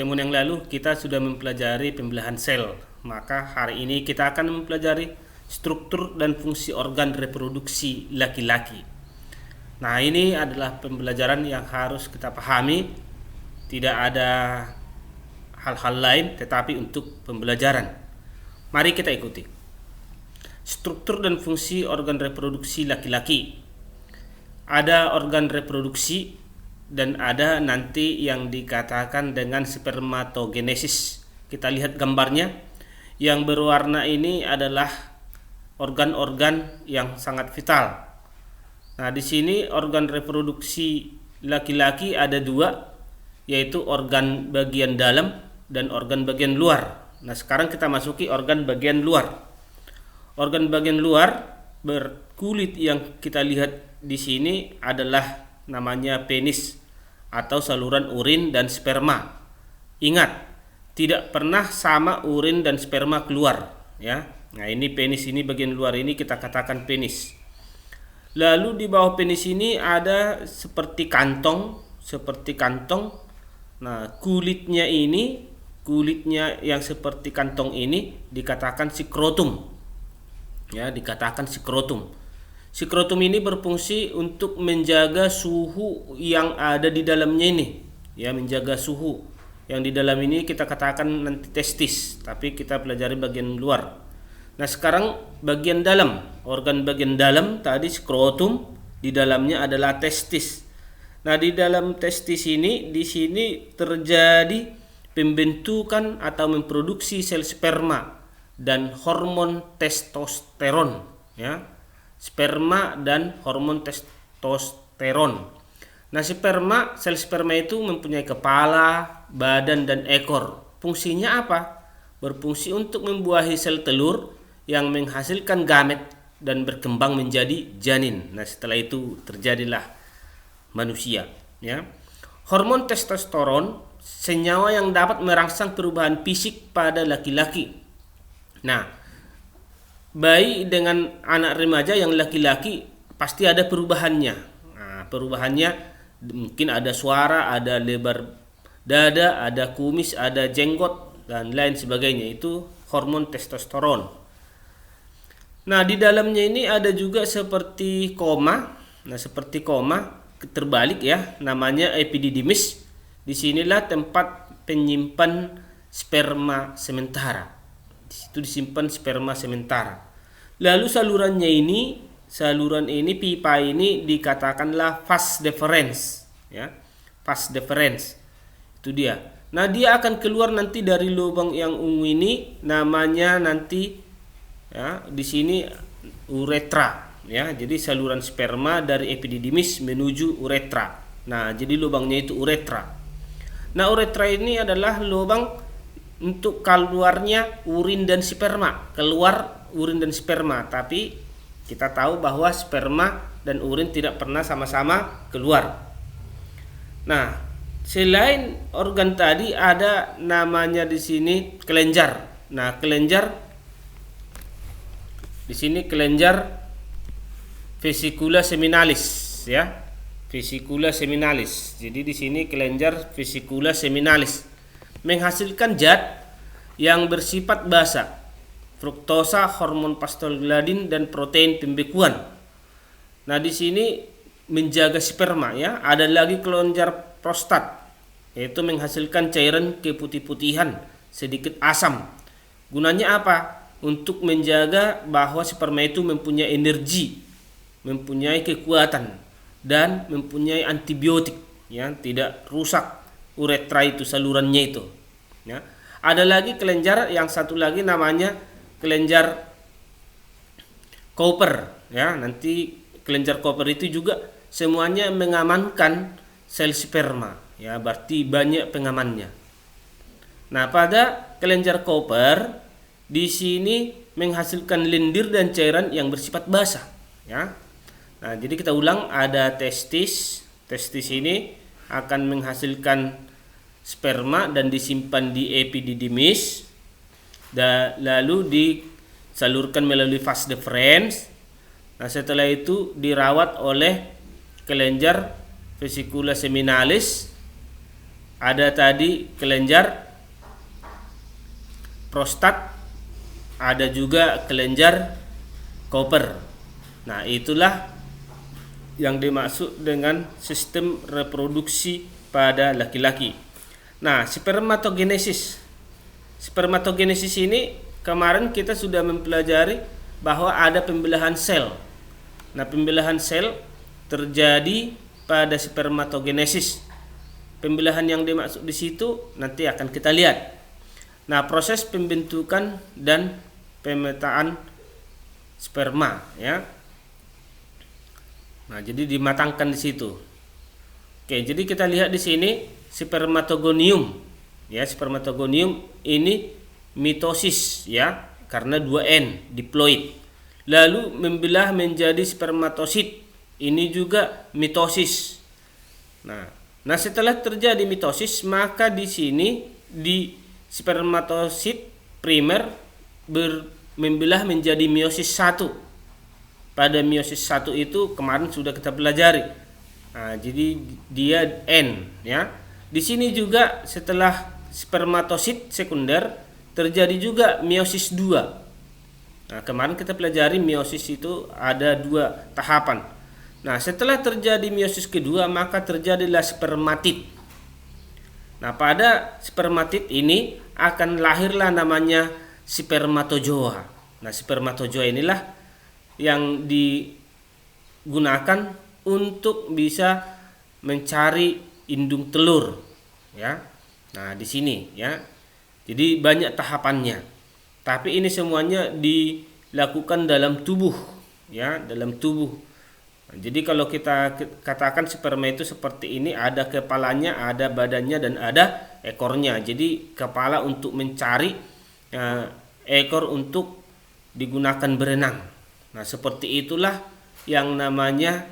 pertemuan yang lalu kita sudah mempelajari pembelahan sel. Maka hari ini kita akan mempelajari struktur dan fungsi organ reproduksi laki-laki. Nah, ini adalah pembelajaran yang harus kita pahami. Tidak ada hal-hal lain tetapi untuk pembelajaran. Mari kita ikuti. Struktur dan fungsi organ reproduksi laki-laki. Ada organ reproduksi dan ada nanti yang dikatakan dengan spermatogenesis. Kita lihat gambarnya. Yang berwarna ini adalah organ-organ yang sangat vital. Nah, di sini organ reproduksi laki-laki ada dua, yaitu organ bagian dalam dan organ bagian luar. Nah, sekarang kita masuki organ bagian luar. Organ bagian luar berkulit yang kita lihat di sini adalah namanya penis atau saluran urin dan sperma. Ingat, tidak pernah sama urin dan sperma keluar, ya. Nah, ini penis, ini bagian luar ini kita katakan penis. Lalu di bawah penis ini ada seperti kantong. Nah, kulitnya yang seperti kantong ini dikatakan skrotum. Ya, dikatakan skrotum. Skrotum ini berfungsi untuk menjaga suhu yang ada di dalamnya ini. Ya, menjaga suhu. Yang di dalam ini kita katakan nanti testis, tapi kita pelajari bagian luar. Nah, sekarang bagian dalam. Organ bagian dalam tadi skrotum, di dalamnya adalah testis. Nah, di dalam testis ini di sini terjadi pembentukan atau memproduksi sel sperma dan hormon testosteron, ya. Sperma dan hormon testosteron. Nah, sel sperma itu mempunyai kepala, badan, dan ekor. Fungsinya apa? Berfungsi untuk membuahi sel telur yang menghasilkan gamet dan berkembang menjadi janin. Nah, setelah itu terjadilah manusia, ya. Hormon testosteron senyawa yang dapat merangsang perubahan fisik pada laki-laki. Nah, bayi dengan anak remaja yang laki-laki pasti ada perubahannya. Nah, perubahannya mungkin ada suara, ada lebar dada, ada kumis, ada jenggot, dan lain sebagainya. Itu hormon testosteron. Nah, di dalamnya ini ada juga seperti koma. Nah, seperti koma terbalik, ya, namanya epididymis. Disinilah tempat penyimpan sperma sementara. Di situ disimpan sperma sementara. Lalu saluran ini pipa ini dikatakanlah vas deferens, ya. Vas deferens. Itu dia. Nah, dia akan keluar nanti dari lubang yang ungu ini, namanya nanti, ya, di sini uretra, ya. Jadi saluran sperma dari epididymis menuju uretra. Nah, jadi lubangnya itu uretra. Nah, uretra ini adalah lubang untuk keluarnya urin dan sperma. Keluar urin dan sperma, tapi kita tahu bahwa sperma dan urin tidak pernah sama-sama keluar. Nah, selain organ tadi ada namanya di sini kelenjar. Nah, kelenjar di sini kelenjar vesicula seminalis, ya. Vesicula seminalis. Jadi di sini kelenjar vesicula seminalis menghasilkan zat yang bersifat basa, fruktosa, hormon prostaglandin, dan protein pembekuan. Nah, di sini menjaga sperma, ya. Ada lagi kelenjar prostat, yaitu menghasilkan cairan keputih-putihan sedikit asam. Gunanya apa? Untuk menjaga bahwa sperma itu mempunyai energi, mempunyai kekuatan, dan mempunyai antibiotik, ya, tidak rusak uretra itu, salurannya itu, ya. Ada lagi kelenjar yang satu lagi namanya kelenjar Cooper, ya. Nanti kelenjar Cooper itu juga semuanya mengamankan sel sperma, ya, berarti banyak pengamannya. Nah, pada kelenjar Cooper di sini menghasilkan lendir dan cairan yang bersifat basah, ya. Nah, jadi kita ulang, ada testis. Testis ini akan menghasilkan sperma dan disimpan di epididymis, lalu disalurkan melalui vas deferens. Nah, setelah itu dirawat oleh kelenjar vesicula seminalis ada tadi kelenjar prostat, ada juga kelenjar Cooper. Nah, itulah yang dimaksud dengan sistem reproduksi pada laki-laki. Nah, spermatogenesis. Spermatogenesis ini kemarin kita sudah mempelajari bahwa ada pembelahan sel. Nah, pembelahan sel terjadi pada spermatogenesis. Pembelahan yang dimaksud di situ nanti akan kita lihat. Nah, proses pembentukan dan pemetaan sperma, ya. Nah, jadi dimatangkan di situ. Oke, jadi kita lihat di sini spermatogonium. Ya, spermatogonium ini mitosis, ya, karena 2N, diploid. Lalu membelah menjadi spermatosit. Ini juga mitosis. Nah, setelah terjadi mitosis, maka di sini di spermatosit primer membelah menjadi meiosis 1. Pada meiosis 1 itu kemarin sudah kita pelajari. Nah, jadi dia N, ya. Di sini juga setelah spermatosit sekunder terjadi juga meiosis 2. Nah, kemarin kita pelajari meiosis itu ada 2 tahapan. Nah, setelah terjadi meiosis kedua, maka terjadilah spermatid. Nah, pada spermatid ini akan lahirlah namanya spermatozoa. Nah, spermatozoa inilah yang digunakan untuk bisa mencari indung telur, ya. Nah, di sini, ya. Jadi banyak tahapannya. Tapi ini semuanya dilakukan dalam tubuh, ya, dalam tubuh. Jadi kalau kita katakan sperma itu seperti ini, ada kepalanya, ada badannya, dan ada ekornya. Jadi kepala untuk mencari, ekor untuk digunakan berenang. Nah, seperti itulah yang namanya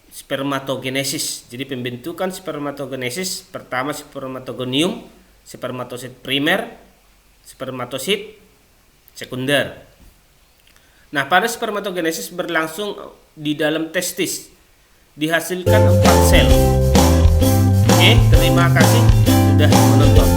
spermatogenesis. Jadi pembentukan spermatogenesis pertama spermatogonium, spermatosit primer, spermatosit sekunder. Nah, pada spermatogenesis berlangsung di dalam testis. Dihasilkan 4 sel. Oke, terima kasih sudah menonton.